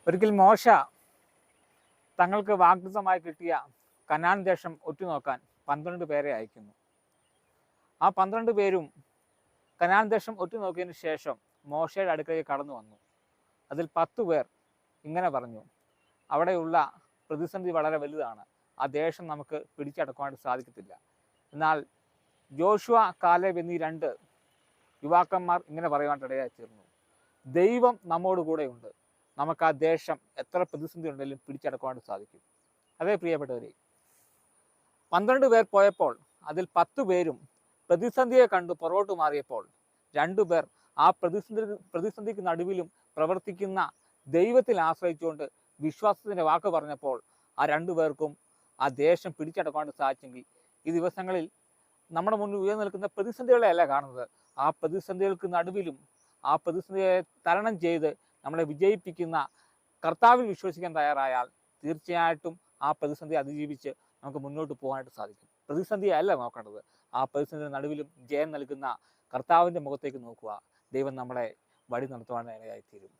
ഒരിക്കൽ മോശ തങ്ങൾക്ക് വാഗ്ദത്തമായി കിട്ടിയ കനാൻ ദേശം ഒറ്റുനോക്കാൻ 12 പേരെ അയക്കുന്നു. ആ 12 പേരും കനാൻ ദേശം ഒറ്റുനോക്കിയതിന് ശേഷം മോശയുടെ അടുക്കലേക്ക് കടന്നു വന്നു. അതിൽ 10 പേർ ഇങ്ങനെ പറഞ്ഞു, അവിടെയുള്ള പ്രതിസന്ധി വളരെ വലുതാണ്, ആ ദേശം നമുക്ക് പിടിച്ചടക്കുവാനായിട്ട് സാധിക്കത്തില്ല. എന്നാൽ ജോഷുവ, കാലേബ് എന്നീ 2 യുവാക്കന്മാർ ഇങ്ങനെ പറയുവാനായിട്ട് ഇടയായി തീർന്നു, ദൈവം നമ്മോട് കൂടെയുണ്ട്, നമുക്ക് ആ ദേശം എത്ര പ്രതിസന്ധി ഉണ്ടെങ്കിലും പിടിച്ചടക്കുവാനായിട്ട് സാധിക്കും. അതേ പ്രിയപ്പെട്ടവരെ, 12 പേർ പോയപ്പോൾ അതിൽ 10 പേരും പ്രതിസന്ധിയെ കണ്ട് പുറകോട്ട് മാറിയപ്പോൾ 2 പേർ ആ പ്രതിസന്ധിക്ക് നടുവിലും പ്രവർത്തിക്കുന്ന ദൈവത്തിൽ ആശ്രയിച്ചുകൊണ്ട് വിശ്വാസത്തിൻ്റെ വാക്ക് പറഞ്ഞപ്പോൾ ആ 2 പേർക്കും ആ ദേശം പിടിച്ചടക്കുവാനായിട്ട് സാധിച്ചെങ്കിൽ ഈ ദിവസങ്ങളിൽ നമ്മുടെ മുന്നിൽ ഉയർന്നു നിൽക്കുന്ന പ്രതിസന്ധികളെ അല്ല കാണുന്നത്, ആ പ്രതിസന്ധികൾക്ക് നടുവിലും ആ പ്രതിസന്ധിയെ തരണം ചെയ്ത് നമ്മളെ വിജയിപ്പിക്കുന്ന കർത്താവിൽ വിശ്വസിക്കാൻ തയ്യാറായാൽ തീർച്ചയായിട്ടും ആ പ്രതിസന്ധി അതിജീവിച്ച് നമുക്ക് മുന്നോട്ട് പോകാനായിട്ട് സാധിക്കും. പ്രതിസന്ധിയെ അല്ല നോക്കേണ്ടത്, ആ പ്രതിസന്ധിയുടെ നടുവിലും ജയം നൽകുന്ന കർത്താവിൻ്റെ മുഖത്തേക്ക് നോക്കുക. ദൈവം നമ്മളെ വഴി നടത്തുവാൻ ഇടയായിത്തീരും.